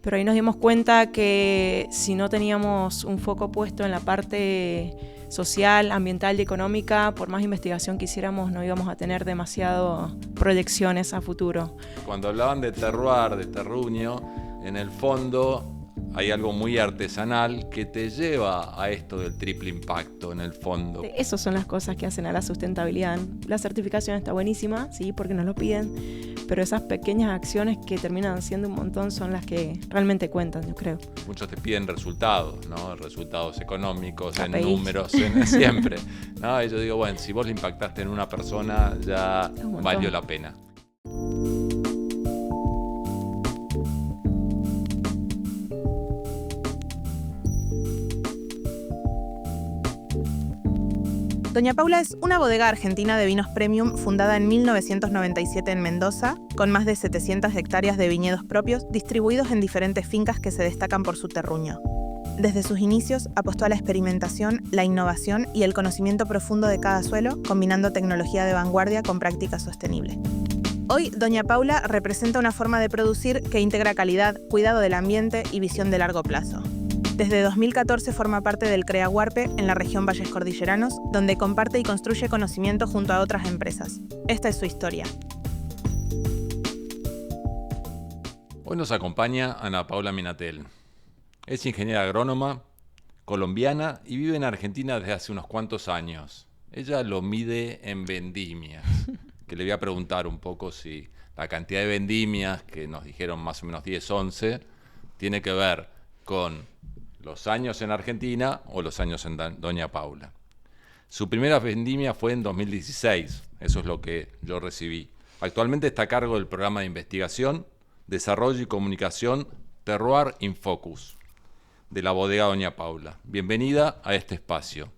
Pero ahí nos dimos cuenta que si no teníamos un foco puesto en la parte social, ambiental y económica, por más investigación que hiciéramos, no íbamos a tener demasiado proyecciones a futuro. Cuando hablaban de terroir, de terruño, en el fondo hay algo muy artesanal que te lleva a esto del triple impacto en el fondo. Esas son las cosas que hacen a la sustentabilidad. La certificación está buenísima, sí, porque nos lo piden, pero esas pequeñas acciones que terminan siendo un montón son las que realmente cuentan, yo creo. Muchos te piden resultados, ¿no? Resultados económicos, KPIs. en números, siempre, ¿no? Y yo digo, bueno, si vos le impactaste en una persona, ya valió la pena. Doña Paula es una bodega argentina de vinos premium fundada en 1997 en Mendoza, con más de 700 hectáreas de viñedos propios distribuidos en diferentes fincas que se destacan por su terruño. Desde sus inicios apostó a la experimentación, la innovación y el conocimiento profundo de cada suelo, combinando tecnología de vanguardia con prácticas sostenibles. Hoy, Doña Paula representa una forma de producir que integra calidad, cuidado del ambiente y visión de largo plazo. Desde 2014 forma parte del CREA Huarpe en la región Valles Cordilleranos, donde comparte y construye conocimiento junto a otras empresas. Esta es su historia. Hoy nos acompaña Ana Paula Minatel. Es ingeniera agrónoma, colombiana y vive en Argentina desde hace unos cuantos años. Ella lo mide en vendimias, que le voy a preguntar un poco si la cantidad de vendimias, que nos dijeron más o menos 10, 11, tiene que ver con los años en Argentina o los años en Doña Paula. Su primera vendimia fue en 2016, eso es lo que yo recibí. Actualmente está a cargo del programa de investigación, desarrollo y comunicación Terroir in Focus de la bodega Doña Paula. Bienvenida a este espacio.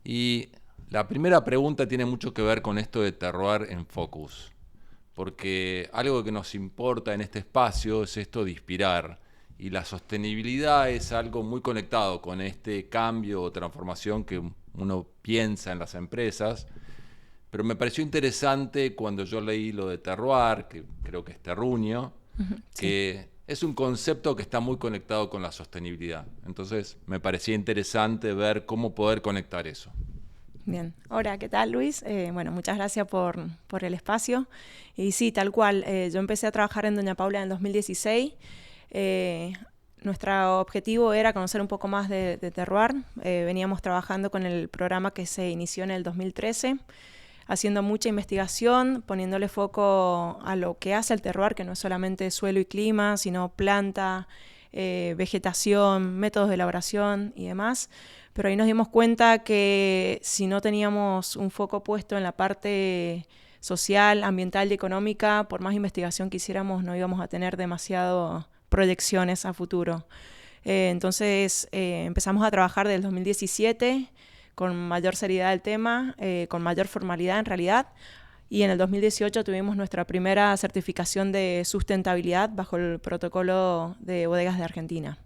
Y la primera pregunta tiene mucho que ver con esto de Terroir in Focus, porque algo que nos importa en este espacio es esto de inspirar. Y la sostenibilidad es algo muy conectado con este cambio o transformación que uno piensa en las empresas. Pero me pareció interesante cuando yo leí lo de terroir, que creo que es terruño, que es un concepto que está muy conectado con la sostenibilidad. Entonces me parecía interesante ver cómo poder conectar eso. Bien. Hola, ¿qué tal, Luis? Bueno, muchas gracias por el espacio. Y sí, tal cual, yo empecé a trabajar en Doña Paula en 2016. Nuestro objetivo era conocer un poco más de terroir. Veníamos trabajando con el programa que se inició en el 2013, haciendo mucha investigación, poniéndole foco a lo que hace el terroir, que no es solamente suelo y clima, sino planta, vegetación, métodos de elaboración y demás. Pero ahí nos dimos cuenta que si no teníamos un foco puesto en la parte social, ambiental y económica, por más investigación que hiciéramos, no íbamos a tener demasiado proyecciones a futuro. Entonces empezamos a trabajar desde el 2017 con mayor seriedad del tema, con mayor formalidad en realidad, y en el 2018 tuvimos nuestra primera certificación de sustentabilidad bajo el protocolo de bodegas de Argentina.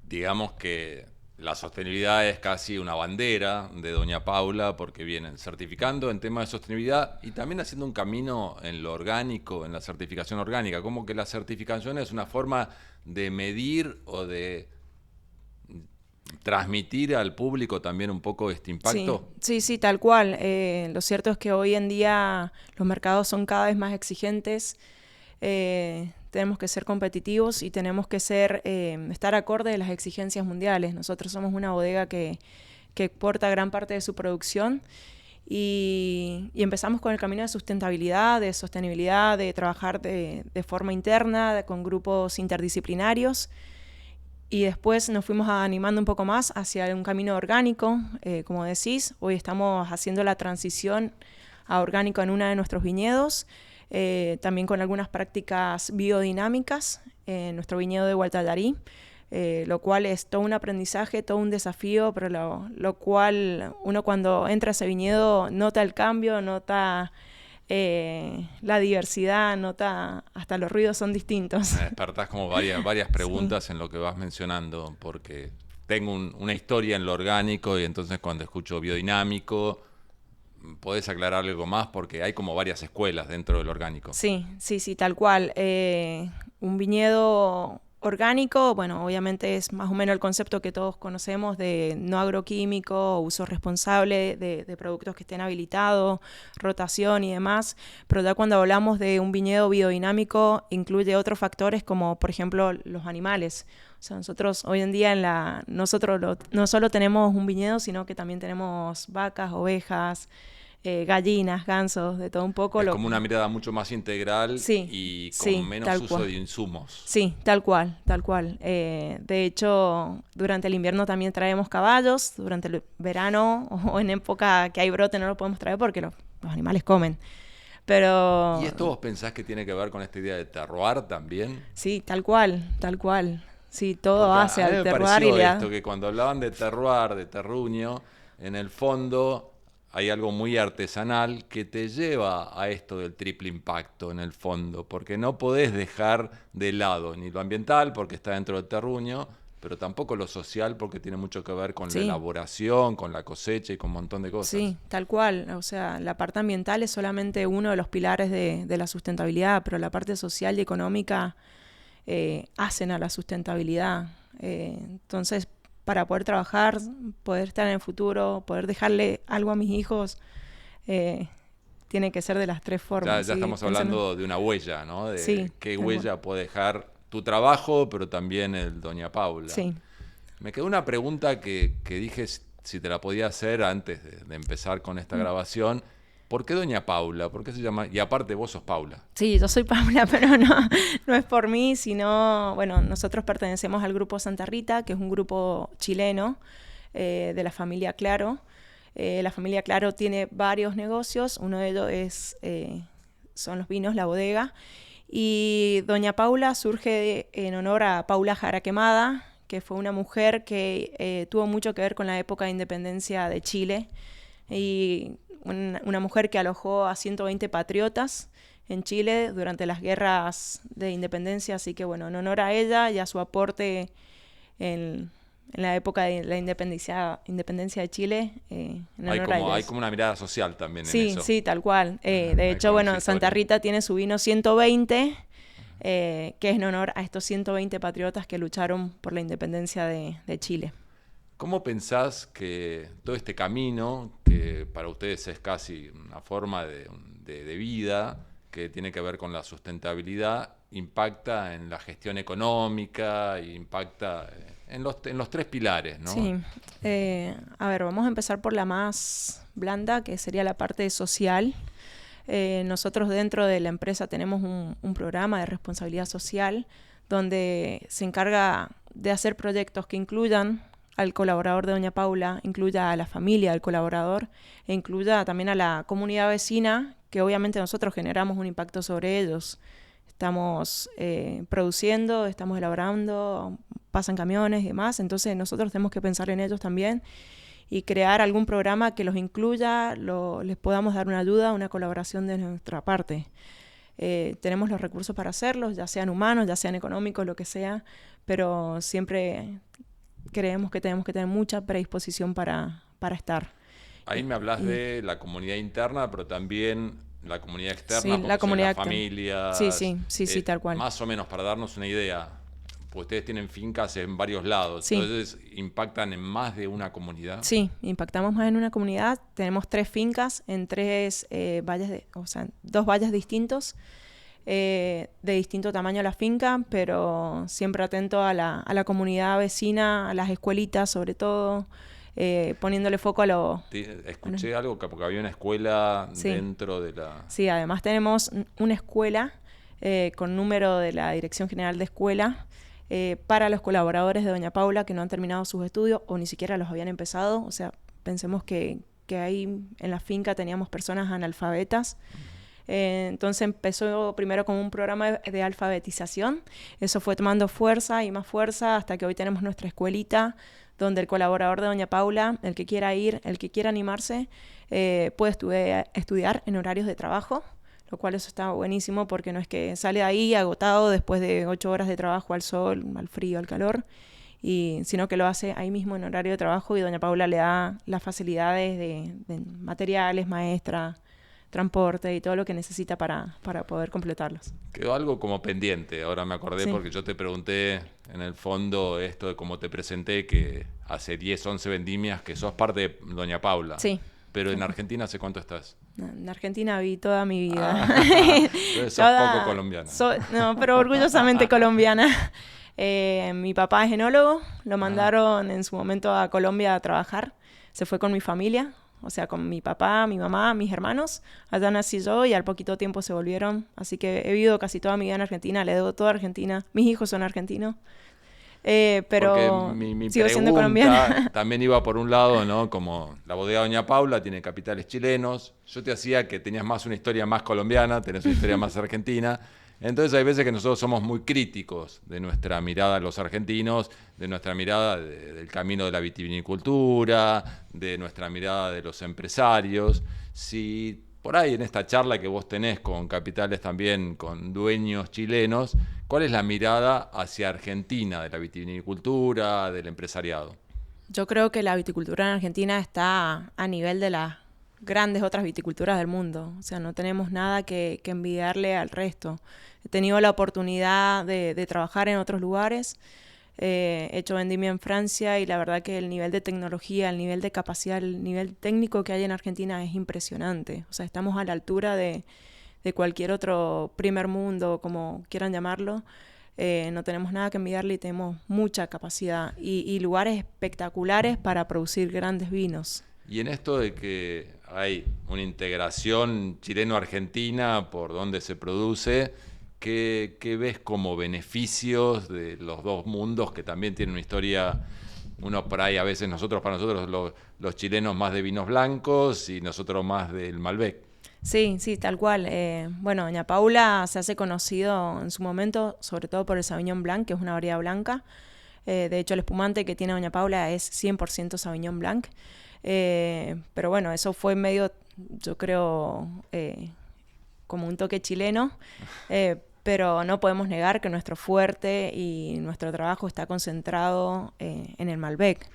Digamos que la sostenibilidad es casi una bandera de Doña Paula porque vienen certificando en temas de sostenibilidad y también haciendo un camino en lo orgánico, en la certificación orgánica, como que la certificación es una forma de medir o de transmitir al público también un poco este impacto. Sí, tal cual. Lo cierto es que hoy en día los mercados son cada vez más exigentes. Tenemos que ser competitivos y tenemos que estar acorde de las exigencias mundiales. Nosotros somos una bodega que exporta gran parte de su producción y empezamos con el camino de sustentabilidad, de sostenibilidad, de trabajar de forma interna, con grupos interdisciplinarios. Y después nos fuimos animando un poco más hacia un camino orgánico, como decís. Hoy estamos haciendo la transición a orgánico en uno de nuestros viñedos. También con algunas prácticas biodinámicas en nuestro viñedo de Gualtallarí, lo cual es todo un aprendizaje, todo un desafío, pero lo cual uno cuando entra a ese viñedo nota el cambio, nota la diversidad, nota hasta los ruidos son distintos. Me despertás como varias preguntas en lo que vas mencionando, porque tengo una historia en lo orgánico y entonces cuando escucho biodinámico ¿podés aclarar algo más? Porque hay como varias escuelas dentro del orgánico. Sí, tal cual. Un viñedo orgánico, bueno, obviamente es más o menos el concepto que todos conocemos de no agroquímico, uso responsable de productos que estén habilitados, rotación y demás, pero ya cuando hablamos de un viñedo biodinámico incluye otros factores como, por ejemplo, los animales. O sea, nosotros hoy en día no solo tenemos un viñedo, sino que también tenemos vacas, ovejas, gallinas, gansos, de todo un poco. Es como una mirada mucho más integral y con menos uso de insumos. Sí, tal cual. De hecho, durante el invierno también traemos caballos, durante el verano o en época que hay brote no lo podemos traer porque los animales comen. Pero... ¿Y esto vos pensás que tiene que ver con esta idea de terroir también? Sí, tal cual. Sí, todo porque hace al terroir. A mí me pareció esto, que cuando hablaban de terroir, de terruño, en el fondo hay algo muy artesanal que te lleva a esto del triple impacto en el fondo, porque no podés dejar de lado ni lo ambiental porque está dentro del terruño, pero tampoco lo social porque tiene mucho que ver con la elaboración, con la cosecha y con un montón de cosas. Sí, tal cual. O sea, la parte ambiental es solamente uno de los pilares de la sustentabilidad, pero la parte social y económica hacen a la sustentabilidad. Entonces, para poder trabajar, poder estar en el futuro, poder dejarle algo a mis hijos, tiene que ser de las tres formas. Ya estamos hablando de una huella, ¿no? De qué huella puede dejar tu trabajo, pero también el Doña Paula. Sí. Me quedó una pregunta que dije si te la podía hacer antes de empezar con esta grabación. ¿Por qué Doña Paula? ¿Por qué se llama? Y aparte vos sos Paula. Sí, yo soy Paula, pero no es por mí, sino, bueno, nosotros pertenecemos al Grupo Santa Rita, que es un grupo chileno de la familia Claro. La familia Claro tiene varios negocios, uno de ellos son los vinos, la bodega, y Doña Paula surge en honor a Paula Jara Quemada, que fue una mujer que tuvo mucho que ver con la época de independencia de Chile, y una mujer que alojó a 120 patriotas en Chile durante las guerras de independencia, así que bueno, en honor a ella y a su aporte en la época de la independencia de Chile, en honor a ella. Hay como una mirada social también en eso. Sí, tal cual. De hecho, bueno, Santa Rita tiene su vino 120, que es en honor a estos 120 patriotas que lucharon por la independencia de Chile. ¿Cómo pensás que todo este camino, que para ustedes es casi una forma de vida, que tiene que ver con la sustentabilidad, impacta en la gestión económica, impacta en los tres pilares, ¿no? Sí. A ver, vamos a empezar por la más blanda, que sería la parte social. Nosotros dentro de la empresa tenemos un programa de responsabilidad social donde se encarga de hacer proyectos que incluyan al colaborador de Doña Paula, incluya a la familia del colaborador e incluya también a la comunidad vecina, que obviamente nosotros generamos un impacto sobre ellos. Estamos produciendo, estamos elaborando, pasan camiones y demás, entonces nosotros tenemos que pensar en ellos también y crear algún programa que los incluya, les podamos dar una ayuda, una colaboración de nuestra parte. Tenemos los recursos para hacerlos, ya sean humanos, ya sean económicos, lo que sea, pero siempre creemos que tenemos que tener mucha predisposición para estar. Ahí me hablas de la comunidad interna, pero también la comunidad externa, sí, la comunidad externa. Familias. Sí, tal cual. Más o menos, para darnos una idea, pues ustedes tienen fincas en varios lados, sí. Entonces impactan en más de una comunidad. Sí, impactamos más en una comunidad. Tenemos 3 fincas en 3 valles, dos valles distintos. De distinto tamaño la finca, pero siempre atento a la comunidad vecina, a las escuelitas sobre todo, poniéndole foco a lo... Escuché algo, porque había una escuela dentro de la... Sí, además tenemos una escuela con número de la Dirección General de Escuela para los colaboradores de Doña Paula que no han terminado sus estudios o ni siquiera los habían empezado. O sea, pensemos que ahí en la finca teníamos personas analfabetas. Entonces empezó primero con un programa de alfabetización. Eso fue tomando fuerza y más fuerza hasta que hoy tenemos nuestra escuelita donde el colaborador de Doña Paula, el que quiera ir, el que quiera animarse, puede estudiar en horarios de trabajo, lo cual eso está buenísimo porque no es que sale de ahí agotado después de 8 horas de trabajo al sol, al frío, al calor, sino que lo hace ahí mismo en horario de trabajo y doña Paula le da las facilidades de materiales, maestra, transporte y todo lo que necesita para poder completarlos. Quedó algo como pendiente, ahora me acordé Sí. porque yo te pregunté en el fondo esto de cómo te presenté, que hace 10, 11 vendimias que sos parte de doña Paula. Sí. Pero en Argentina, ¿hace cuánto estás? En Argentina viví toda mi vida. Entonces sos poco colombiana. No, pero orgullosamente colombiana. Mi papá es enólogo, lo mandaron en su momento a Colombia a trabajar. Se fue con mi familia, o sea, con mi papá, mi mamá, mis hermanos. Allá nací yo y al poquito tiempo se volvieron. Así que he vivido casi toda mi vida en Argentina, le debo toda Argentina. Mis hijos son argentinos. Pero porque mi sigo siendo pregunta colombiana. también iba por un lado, ¿no? Como la bodega Doña Paula tiene capitales chilenos. Yo te hacía que tenías más una historia más colombiana, tenés una historia más argentina. Entonces hay veces que nosotros somos muy críticos de nuestra mirada a los argentinos, de nuestra mirada del camino de la vitivinicultura, de nuestra mirada de los empresarios. Si por ahí en esta charla que vos tenés con capitales también, con dueños chilenos, ¿cuál es la mirada hacia Argentina de la vitivinicultura, del empresariado? Yo creo que la viticultura en Argentina está a nivel de las grandes otras viticulturas del mundo. O sea, no tenemos nada que envidiarle al resto. He tenido la oportunidad de trabajar en otros lugares. He hecho vendimia en Francia y la verdad que el nivel de tecnología, el nivel de capacidad, el nivel técnico que hay en Argentina es impresionante. O sea, estamos a la altura de cualquier otro primer mundo, como quieran llamarlo. No tenemos nada que envidiarle y tenemos mucha capacidad y lugares espectaculares para producir grandes vinos. Y en esto de que hay una integración chileno-argentina por donde se produce, ¿qué ves como beneficios de los dos mundos que también tienen una historia? Uno por ahí, a veces para nosotros los chilenos más de vinos blancos y nosotros más del Malbec. Sí, tal cual. Bueno, doña Paula se hace conocido en su momento, sobre todo por el Sauvignon Blanc, que es una variedad blanca. De hecho, el espumante que tiene doña Paula es 100% Sauvignon Blanc. Pero bueno, eso fue medio, yo creo, como un toque chileno. Pero no podemos negar que nuestro fuerte y nuestro trabajo está concentrado en el Malbec,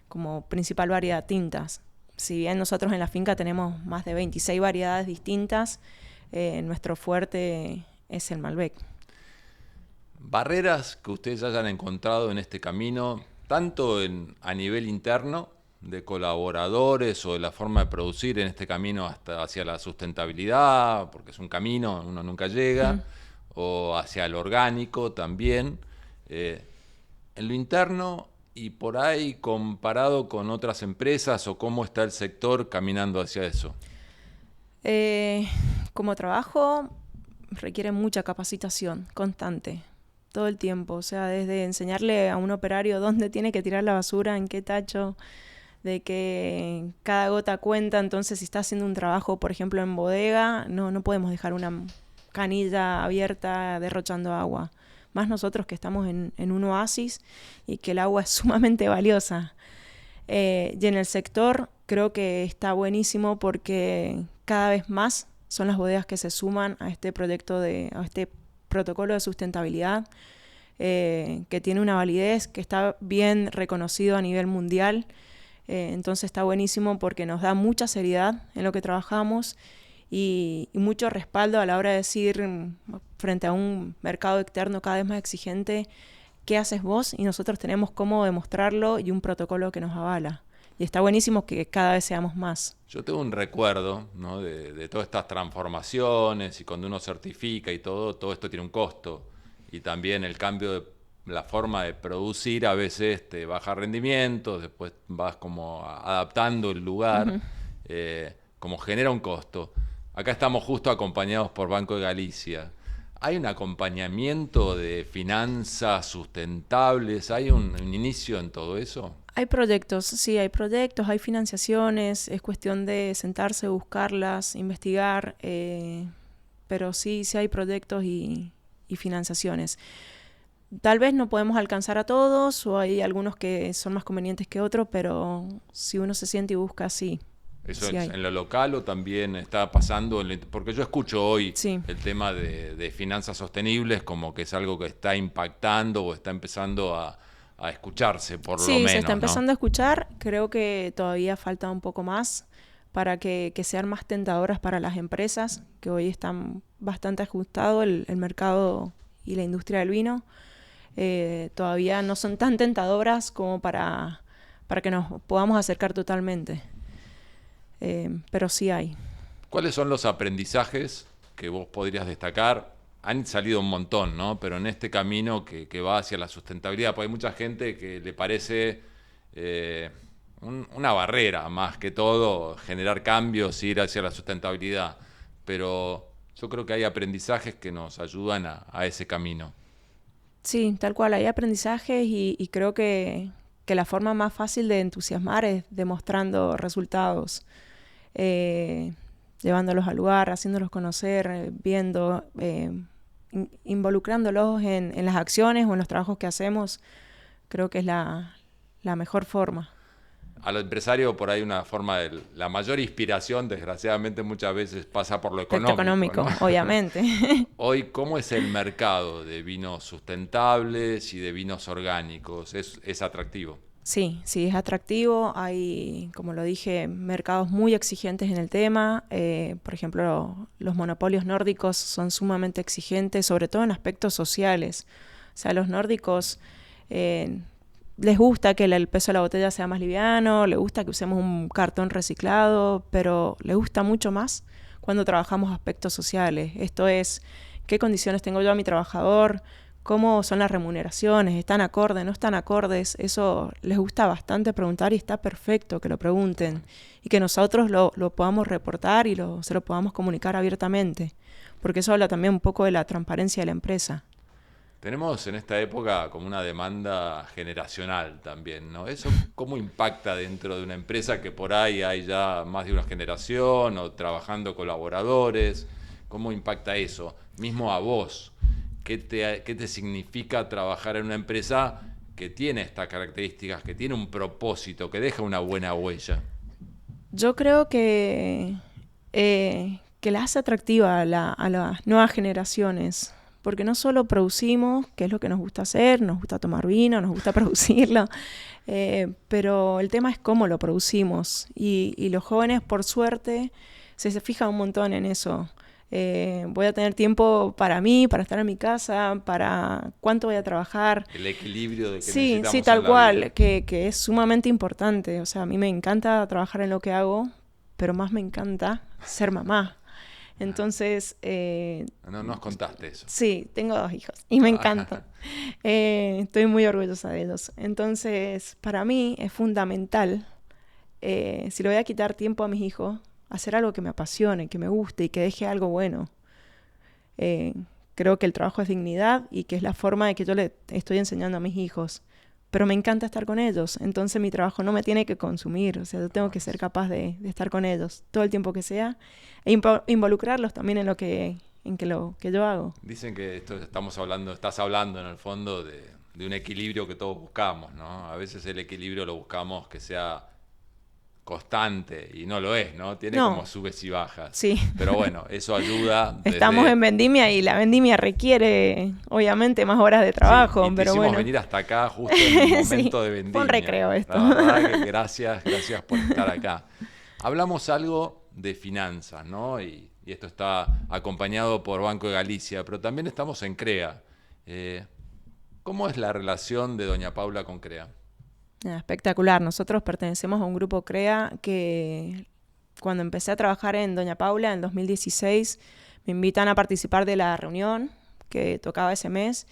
como principal variedad de tintas. Si bien nosotros en la finca tenemos más de 26 variedades distintas, nuestro fuerte es el Malbec. Barreras que ustedes hayan encontrado en este camino, tanto a nivel interno, de colaboradores o de la forma de producir en este camino hasta hacia la sustentabilidad, porque es un camino, uno nunca llega, o hacia el orgánico también, en lo interno y por ahí comparado con otras empresas o cómo está el sector caminando hacia eso. Como trabajo requiere mucha capacitación constante, todo el tiempo, o sea, desde enseñarle a un operario dónde tiene que tirar la basura, en qué tacho, de que cada gota cuenta. Entonces si está haciendo un trabajo, por ejemplo, en bodega, no podemos dejar una canilla abierta derrochando agua. Más nosotros que estamos en un oasis y que el agua es sumamente valiosa. Y en el sector creo que está buenísimo porque cada vez más son las bodegas que se suman a este proyecto, a este protocolo de sustentabilidad, que tiene una validez, que está bien reconocido a nivel mundial. Entonces está buenísimo porque nos da mucha seriedad en lo que trabajamos y mucho respaldo a la hora de decir, frente a un mercado externo cada vez más exigente, ¿qué haces vos? Y nosotros tenemos cómo demostrarlo y un protocolo que nos avala. Y está buenísimo que cada vez seamos más. Yo tengo un recuerdo, ¿no? de todas estas transformaciones y cuando uno certifica y todo esto tiene un costo. Y también el cambio de la forma de producir a veces te baja rendimiento, después vas como adaptando el lugar, como genera un costo. Acá estamos justo acompañados por Banco de Galicia. ¿Hay un acompañamiento de finanzas sustentables? ¿Hay un inicio en todo eso? Hay proyectos, sí, hay proyectos, hay financiaciones, es cuestión de sentarse, buscarlas, investigar, pero sí hay proyectos y financiaciones. Tal vez no podemos alcanzar a todos o hay algunos que son más convenientes que otros, pero si uno se siente y busca, sí. ¿Eso sí es en lo local o también está pasando? Porque yo escucho hoy el tema de finanzas sostenibles como que es algo que está impactando o está empezando a a escucharse, por lo Sí, menos, se está ¿no? empezando a escuchar. Creo que todavía falta un poco más para que sean más tentadoras para las empresas, que hoy están bastante ajustado el mercado y la industria del vino. Todavía no son tan tentadoras como para que nos podamos acercar totalmente. Pero sí hay. ¿Cuáles son los aprendizajes que vos podrías destacar? Han salido un montón, ¿no? Pero en este camino que va hacia la sustentabilidad, porque hay mucha gente que le parece una barrera, más que todo, generar cambios, ir hacia la sustentabilidad. Pero yo creo que hay aprendizajes que nos ayudan a ese camino. Sí, tal cual, hay aprendizajes y creo que la forma más fácil de entusiasmar es demostrando resultados, llevándolos al lugar, haciéndolos conocer, viendo, involucrándolos en las acciones o en los trabajos que hacemos. Creo que es la mejor forma. Al empresario por ahí una forma de la mayor inspiración, desgraciadamente muchas veces pasa por lo económico, ¿no? Obviamente. Hoy, ¿cómo es el mercado de vinos sustentables y de vinos orgánicos? ¿Es atractivo? Sí, es atractivo. Hay, como lo dije, mercados muy exigentes en el tema. Por ejemplo, los monopolios nórdicos son sumamente exigentes, sobre todo en aspectos sociales. O sea, los nórdicos les gusta que el peso de la botella sea más liviano, les gusta que usemos un cartón reciclado, pero les gusta mucho más cuando trabajamos aspectos sociales. Esto es, ¿qué condiciones tengo yo a mi trabajador? ¿Cómo son las remuneraciones? ¿Están acordes? ¿No están acordes? Eso les gusta bastante preguntar y está perfecto que lo pregunten y que nosotros lo podamos reportar y se lo podamos comunicar abiertamente, porque eso habla también un poco de la transparencia de la empresa. Tenemos en esta época como una demanda generacional también, ¿no? ¿Eso cómo impacta dentro de una empresa que por ahí hay ya más de una generación o trabajando colaboradores? ¿Cómo impacta eso? Mismo a vos. ¿Qué te significa trabajar en una empresa que tiene estas características, que tiene un propósito, que deja una buena huella? Yo creo que la hace atractiva a las nuevas generaciones, porque no solo producimos, que es lo que nos gusta hacer, nos gusta tomar vino, nos gusta producirlo, pero el tema es cómo lo producimos y los jóvenes, por suerte, se fijan un montón en eso. Voy a tener tiempo para mí, para estar en mi casa, para cuánto voy a trabajar. El equilibrio de que sí, necesitamos sí, tal en la cual, vida. que es sumamente importante. O sea, a mí me encanta trabajar en lo que hago, pero más me encanta ser mamá. Entonces, No nos contaste eso. sí, tengo 2 hijos y me encantan. Estoy muy orgullosa de ellos. Entonces, para mí es fundamental, si le voy a quitar tiempo a mis hijos, hacer algo que me apasione, que me guste y que deje algo bueno. Creo que el trabajo es dignidad y que es la forma de que yo le estoy enseñando a mis hijos. Pero me encanta estar con ellos, entonces mi trabajo no me tiene que consumir. O sea, yo tengo que ser capaz de estar con ellos todo el tiempo que sea e involucrarlos también en lo que yo hago. Dicen que estás hablando en el fondo de un equilibrio que todos buscamos, ¿no? A veces el equilibrio lo buscamos que sea constante y no lo es, ¿no? Tiene No. como subes y bajas. Sí. Pero bueno, eso ayuda. Estamos en vendimia y la vendimia requiere, obviamente, más horas de trabajo. Sí, y te pero hicimos bueno. venir hasta acá justo en el momento de vendimia. Fue un recreo esto. La verdad que gracias por estar acá. Hablamos algo de finanzas, ¿no? Y esto está acompañado por Banco de Galicia, pero también estamos en CREA. ¿Cómo es la relación de doña Paula con CREA? Espectacular. Nosotros pertenecemos a un grupo CREA que cuando empecé a trabajar en Doña Paula en 2016 me invitan a participar de la reunión que tocaba ese mes.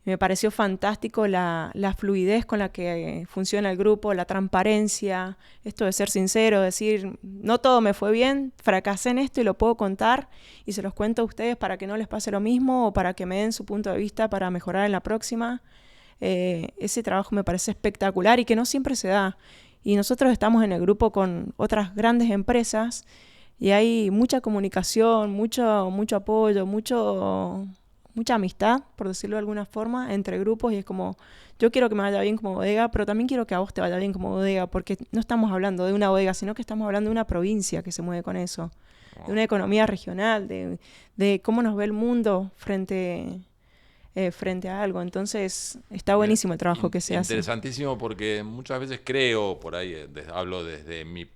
Y me pareció fantástico la fluidez con la que funciona el grupo, la transparencia, esto de ser sincero, decir, no todo me fue bien, fracasé en esto y lo puedo contar y se los cuento a ustedes para que no les pase lo mismo o para que me den su punto de vista para mejorar en la próxima. Ese trabajo me parece espectacular y que no siempre se da. Y nosotros estamos en el grupo con otras grandes empresas y hay mucha comunicación, mucho apoyo, mucha amistad, por decirlo de alguna forma, entre grupos. Y es como, yo quiero que me vaya bien como bodega, pero también quiero que a vos te vaya bien como bodega, porque no estamos hablando de una bodega, sino que estamos hablando de una provincia que se mueve con eso, de una economía regional, de cómo nos ve el mundo frente frente a algo. Entonces, está buenísimo el trabajo que se hace. Interesantísimo, porque muchas veces creo, por ahí hablo desde mi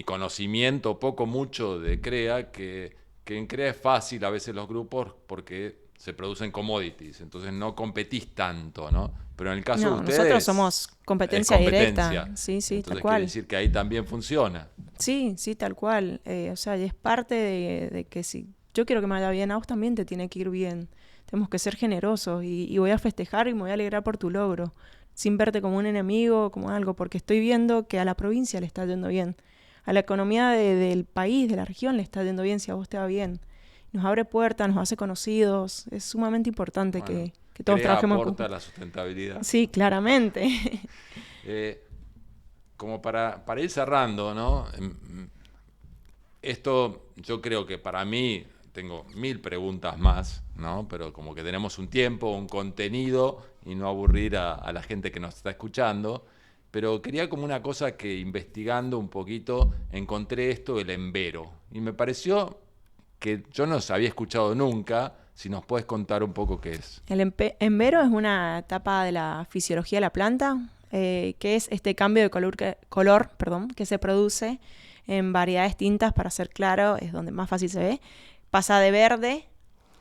conocimiento, mucho de CREA, que en CREA es fácil a veces los grupos porque se producen commodities, entonces no competís tanto, ¿no? Pero en el caso de ustedes... Nosotros somos competencia directa. Sí, entonces tal cual. Quiere decir que ahí también funciona. Sí, tal cual. O sea, y es parte de que si yo quiero que me vaya bien, a vos también te tiene que ir bien. Tenemos que ser generosos y voy a festejar y me voy a alegrar por tu logro, sin verte como un enemigo, como algo, porque estoy viendo que a la provincia le está yendo bien. A la economía del país, de la región, le está yendo bien si a vos te va bien. Nos abre puertas, nos hace conocidos. Es sumamente importante que todos trabajemos en conjunto. Aporta la sustentabilidad. Sí, claramente. Como para ir cerrando, ¿no? Esto yo creo que para mí, tengo 1000 preguntas más, ¿no? Pero como que tenemos un tiempo, un contenido y no aburrir a la gente que nos está escuchando. Pero quería como una cosa que investigando un poquito encontré esto del embero. Y me pareció que yo no os había escuchado nunca. Si nos puedes contar un poco qué es. El embero es una etapa de la fisiología de la planta, que es este cambio de color que se produce en variedades tintas, para ser claro, es donde más fácil se ve. Pasa de verde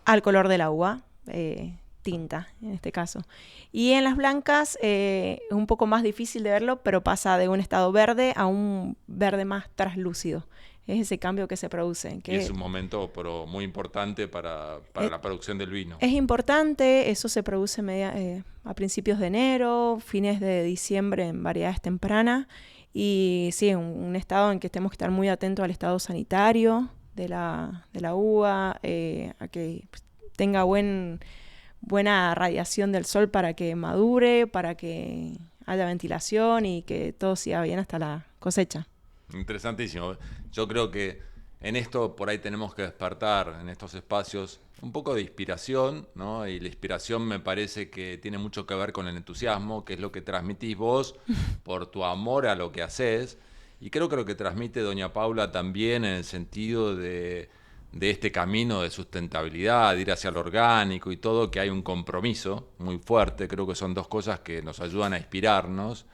al color de la uva, tinta en este caso. Y en las blancas es un poco más difícil de verlo, pero pasa de un estado verde a un verde más traslúcido. Es ese cambio que se produce. Y es un momento pero muy importante para la producción del vino. Es importante, eso se produce a principios de enero, fines de diciembre en variedades tempranas. Y sí, un estado en que tenemos que estar muy atentos al estado sanitario de la uva, a que tenga buena radiación del sol para que madure, para que haya ventilación y que todo siga bien hasta la cosecha. Interesantísimo. Yo creo que en esto por ahí tenemos que despertar en estos espacios un poco de inspiración, ¿no? Y la inspiración me parece que tiene mucho que ver con el entusiasmo, que es lo que transmitís vos por tu amor a lo que haces. Y creo que lo que transmite doña Paula también en el sentido de este camino de sustentabilidad, de ir hacia lo orgánico y todo, que hay un compromiso muy fuerte. Creo que son dos cosas que nos ayudan a inspirarnos,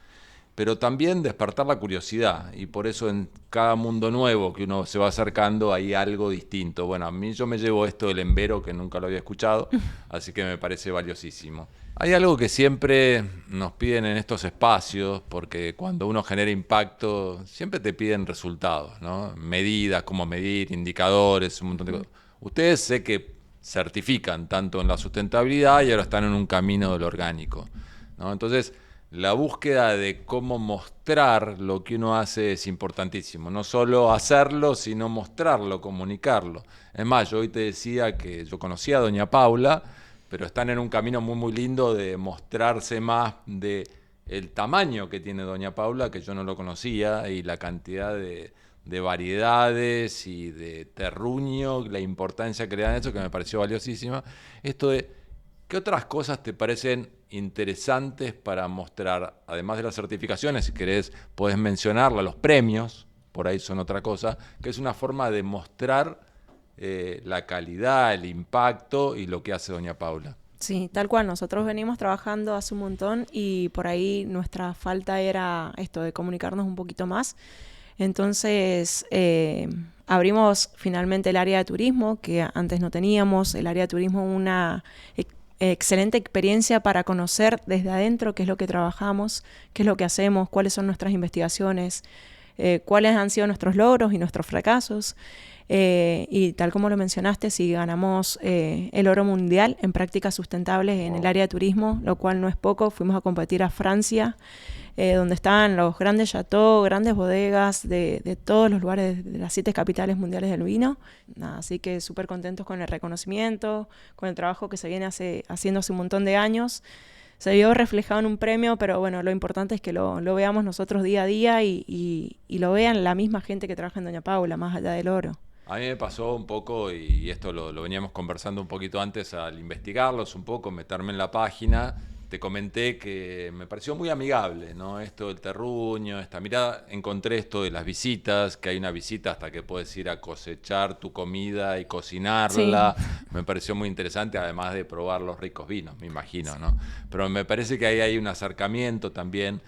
pero también despertar la curiosidad, y por eso en cada mundo nuevo que uno se va acercando hay algo distinto. Bueno, a mí yo me llevo esto del embero, que nunca lo había escuchado, así que me parece valiosísimo. Hay algo que siempre nos piden en estos espacios, porque cuando uno genera impacto, siempre te piden resultados, ¿no? Medidas, cómo medir, indicadores, un montón de cosas. Ustedes sé que certifican tanto en la sustentabilidad y ahora están en un camino del orgánico, ¿no? Entonces, la búsqueda de cómo mostrar lo que uno hace es importantísimo. No solo hacerlo, sino mostrarlo, comunicarlo. Es más, yo hoy te decía que yo conocía a doña Paula, pero están en un camino muy, muy lindo de mostrarse más de el tamaño que tiene doña Paula, que yo no lo conocía, y la cantidad de variedades y de terruño, la importancia que le dan a eso, que me pareció valiosísima. Esto de, ¿qué otras cosas te parecen interesantes para mostrar? Además de las certificaciones, si querés, podés mencionarla, los premios, por ahí son otra cosa, que es una forma de mostrar la calidad, el impacto y lo que hace doña Paula. Sí, tal cual. Nosotros venimos trabajando hace un montón y por ahí nuestra falta era esto de comunicarnos un poquito más. Entonces abrimos finalmente el área de turismo, que antes no teníamos. El área de turismo, una excelente experiencia para conocer desde adentro qué es lo que trabajamos, qué es lo que hacemos, cuáles son nuestras investigaciones, cuáles han sido nuestros logros y nuestros fracasos. Y tal como lo mencionaste, si ganamos el oro mundial en prácticas sustentables en el área de turismo, lo cual no es poco. Fuimos a competir a Francia, donde estaban los grandes chateaux, grandes bodegas de todos los lugares de las 7 capitales mundiales del vino. Así que súper contentos con el reconocimiento, con el trabajo que se viene haciendo hace un montón de años. Se vio reflejado en un premio, pero bueno, lo importante es que lo veamos nosotros día a día y lo vean la misma gente que trabaja en Doña Paula, más allá del oro. A mí me pasó un poco, y esto lo veníamos conversando un poquito antes al investigarlos un poco, meterme en la página, te comenté que me pareció muy amigable, ¿no? Esto del terruño, esta mirada. Encontré esto de las visitas, que hay una visita hasta que puedes ir a cosechar tu comida y Sí. cocinarla. Me pareció muy interesante, además de probar los ricos vinos, me imagino, ¿no? Pero me parece que ahí hay un acercamiento también.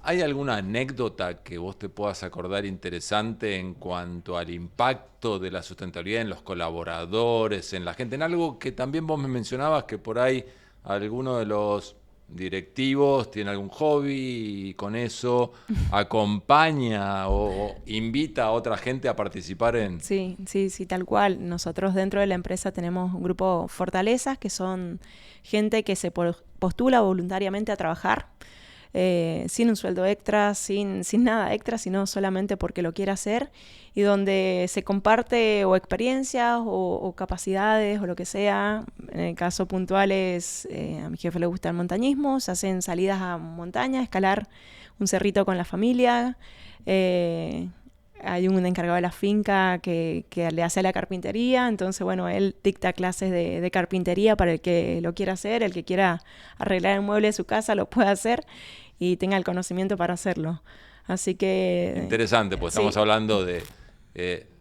¿Hay alguna anécdota que vos te puedas acordar interesante en cuanto al impacto de la sustentabilidad en los colaboradores, en la gente? En algo que también vos me mencionabas, que por ahí alguno de los directivos tiene algún hobby y con eso acompaña o invita a otra gente a participar en... Sí, sí, sí, tal cual. Nosotros dentro de la empresa tenemos un grupo Fortalezas, que son gente que se postula voluntariamente a trabajar, sin un sueldo extra, sin nada extra, sino solamente porque lo quiere hacer, y donde se comparte o experiencias o capacidades o lo que sea. En el caso puntual es, a mi jefe le gusta el montañismo, se hacen salidas a montaña, escalar un cerrito con la familia. Hay un encargado de la finca que le hace la carpintería, entonces bueno, él dicta clases de carpintería para el que lo quiera hacer, el que quiera arreglar el mueble de su casa lo puede hacer y tenga el conocimiento para hacerlo. Así que Interesante, pues estamos sí, hablando de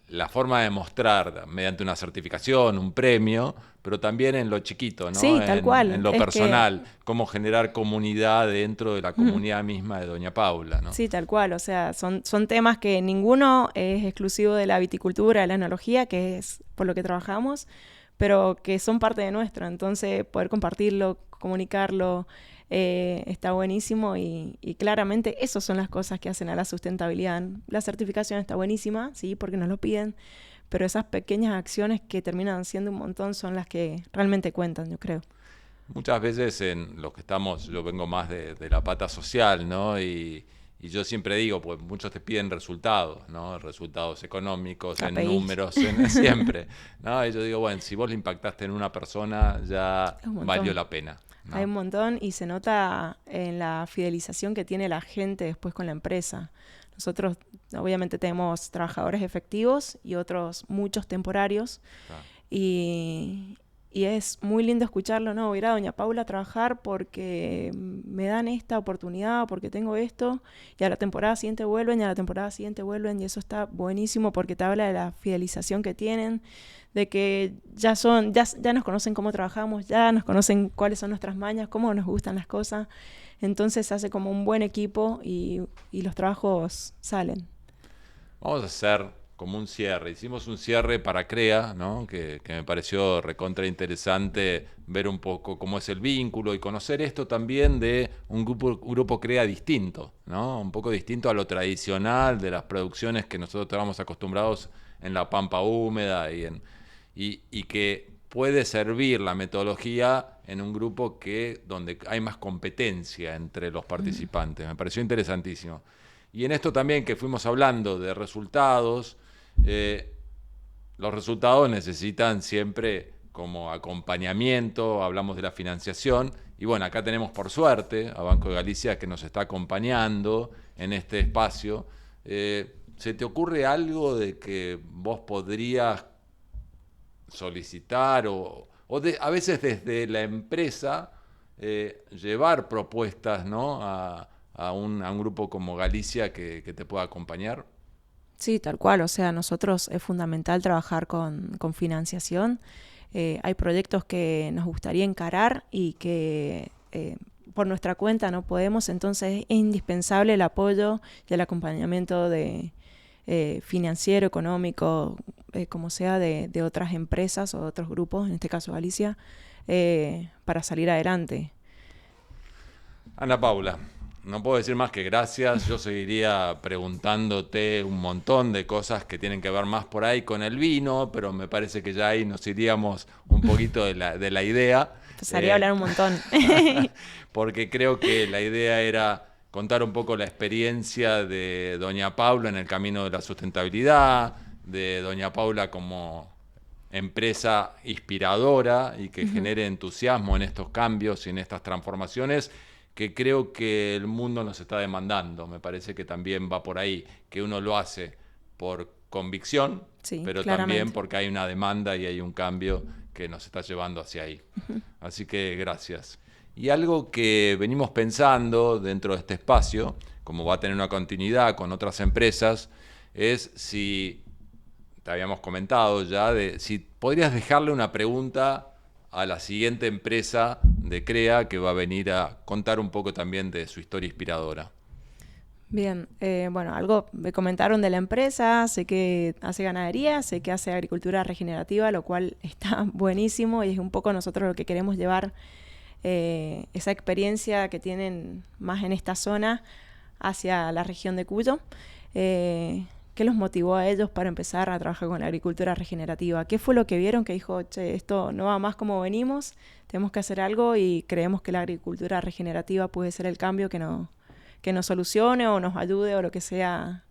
la forma de mostrar mediante una certificación, un premio, pero también en lo chiquito, ¿no? sí, tal En cual. lo Es que personal, cómo generar comunidad dentro de la comunidad misma de Doña Paula, ¿no? sí, tal cual. O sea, son temas que ninguno es exclusivo de la viticultura, de la enología, que es por lo que trabajamos, pero que son parte de nuestro. Entonces, poder compartirlo, comunicarlo, está buenísimo y claramente esas son las cosas que hacen a la sustentabilidad. La certificación está buenísima, sí, porque nos lo piden, pero esas pequeñas acciones que terminan siendo un montón son las que realmente cuentan, yo creo. Muchas veces en los que estamos, yo vengo más de la pata social, ¿no? Y yo siempre digo, pues muchos te piden resultados, ¿no? Resultados económicos, en KPIs. números, siempre, ¿no? Y yo digo, bueno, si vos le impactaste en una persona, ya Es un valió montón. la pena, Hay ¿no? un montón y se nota en la fidelización que tiene la gente después con la empresa. Nosotros obviamente tenemos trabajadores efectivos y otros muchos temporarios Claro. y, y es muy lindo escucharlo, ¿no? Voy a ir a Doña Paula a trabajar porque me dan esta oportunidad, porque tengo esto, y a la temporada siguiente vuelven, y a la temporada siguiente vuelven, y eso está buenísimo porque te habla de la fidelización que tienen, de que ya nos conocen cómo trabajamos, ya nos conocen cuáles son nuestras mañas, cómo nos gustan las cosas. Entonces se hace como un buen equipo y los trabajos salen. Vamos a hacer como un cierre. Hicimos un cierre para CREA, ¿no? Que me pareció recontra interesante ver un poco cómo es el vínculo y conocer esto también de un grupo CREA distinto, ¿no? Un poco distinto a lo tradicional de las producciones que nosotros estábamos acostumbrados en la pampa húmeda y que puede servir la metodología en un grupo donde hay más competencia entre los participantes. Me pareció interesantísimo. Y en esto también que fuimos hablando de resultados, eh, los resultados necesitan siempre como acompañamiento, hablamos de la financiación, y bueno, acá tenemos por suerte a Banco de Galicia que nos está acompañando en este espacio. ¿Se te ocurre algo de que vos podrías solicitar a veces desde la empresa llevar propuestas, ¿no? A un grupo como Galicia que te pueda acompañar? Sí, tal cual. O sea, nosotros es fundamental trabajar con financiación. Hay proyectos que nos gustaría encarar y que por nuestra cuenta no podemos, entonces es indispensable el apoyo y el acompañamiento financiero, económico, como sea, de otras empresas o de otros grupos, en este caso Galicia, para salir adelante. Ana Paula, no puedo decir más que gracias. Yo seguiría preguntándote un montón de cosas que tienen que ver más por ahí con el vino, pero me parece que ya ahí nos iríamos un poquito de la idea. Empezaría a hablar un montón. Porque creo que la idea era contar un poco la experiencia de Doña Paula en el camino de la sustentabilidad, de Doña Paula como empresa inspiradora y que genere entusiasmo en estos cambios y en estas transformaciones que creo que el mundo nos está demandando. Me parece que también va por ahí, que uno lo hace por convicción, Sí, pero también claramente. porque hay una demanda y hay un cambio que nos está llevando hacia ahí. Así que gracias. Y algo que venimos pensando dentro de este espacio, como va a tener una continuidad con otras empresas, es si, te habíamos comentado ya, de si podrías dejarle una pregunta a la siguiente empresa de CREA que va a venir a contar un poco también de su historia inspiradora. Bien, bueno, algo me comentaron de la empresa, sé que hace ganadería, sé que hace agricultura regenerativa, lo cual está buenísimo y es un poco nosotros lo que queremos llevar esa experiencia que tienen más en esta zona hacia la región de Cuyo. ¿Qué los motivó a ellos para empezar a trabajar con la agricultura regenerativa? ¿Qué fue lo que vieron que dijo, che, esto no va más como venimos, tenemos que hacer algo y creemos que la agricultura regenerativa puede ser el cambio que nos solucione o nos ayude o lo que sea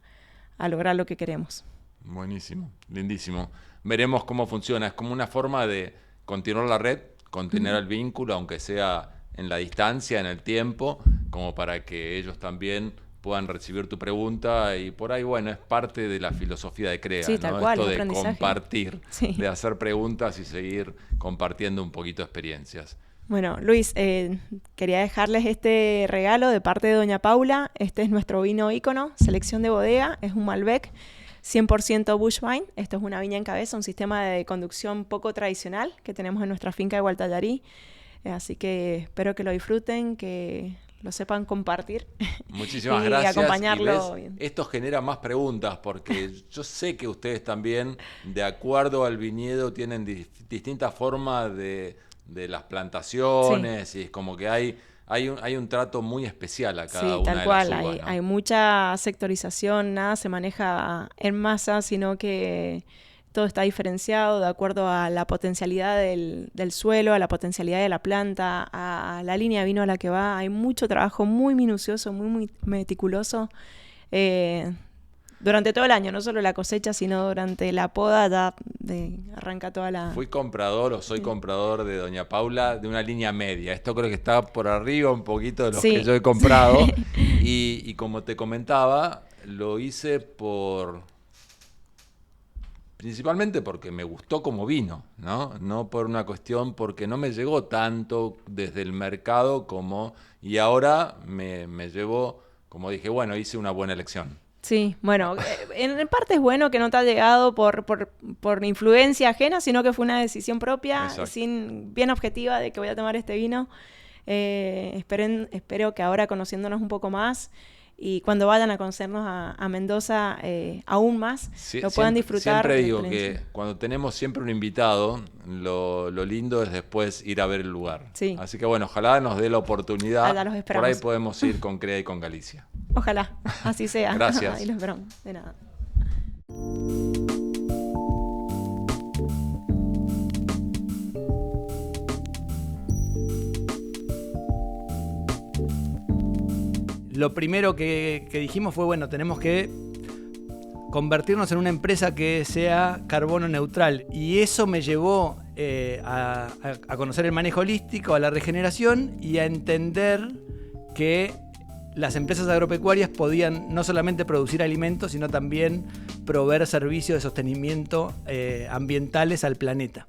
a lograr lo que queremos? Buenísimo, lindísimo. Veremos cómo funciona. Es como una forma de continuar la red, contener el vínculo, aunque sea en la distancia, en el tiempo, como para que ellos también puedan recibir tu pregunta y por ahí, bueno, es parte de la filosofía de CREA, sí, tal ¿no? cual, Esto de aprendizaje. compartir, sí. de hacer preguntas y seguir compartiendo un poquito experiencias. Bueno, Luis, quería dejarles este regalo de parte de Doña Paula. Este es nuestro vino ícono, selección de bodega, es un Malbec 100% Bush Vine. Esto es una viña en cabeza, un sistema de conducción poco tradicional que tenemos en nuestra finca de Gualtallarí. Así que espero que lo disfruten, que lo sepan compartir. Muchísimas y gracias. acompañarlo. Y ves, esto genera más preguntas porque yo sé que ustedes también, de acuerdo al viñedo, tienen distintas formas de las plantaciones, sí. Y es como que hay un trato muy especial a cada una de las uvas, ¿no? Hay mucha sectorización, nada se maneja en masa, sino que todo está diferenciado de acuerdo a la potencialidad del suelo, a la potencialidad de la planta, a la línea de vino a la que va. Hay mucho trabajo muy minucioso, muy meticuloso durante todo el año, no solo la cosecha, sino durante la poda, ya arranca toda la... Fui comprador o soy comprador de Doña Paula de una línea media. Esto creo que está por arriba un poquito de los que yo he comprado. Y como te comentaba, lo hice principalmente porque me gustó como vino, ¿no? No por una cuestión, porque no me llegó tanto desde el mercado como... Y ahora me llevo, como dije, bueno, hice una buena elección. Sí, bueno, en parte es bueno que no te ha llegado por influencia ajena, sino que fue una decisión propia, bien objetiva de que voy a tomar este vino. Espero que ahora, conociéndonos un poco más y cuando vayan a conocernos a Mendoza aún más, lo puedan disfrutar. Siempre digo que cuando tenemos siempre un invitado, lo lindo es después ir a ver el lugar. Sí. Así que bueno, ojalá nos dé la oportunidad. Allá los esperamos. Por ahí podemos ir con CREA y con Galicia. Ojalá, así sea. Gracias. Ahí los esperamos. De nada. Lo primero que dijimos fue, bueno, tenemos que convertirnos en una empresa que sea carbono neutral. Y eso me llevó a conocer el manejo holístico, a la regeneración y a entender que las empresas agropecuarias podían no solamente producir alimentos, sino también proveer servicios de sostenimiento ambientales al planeta.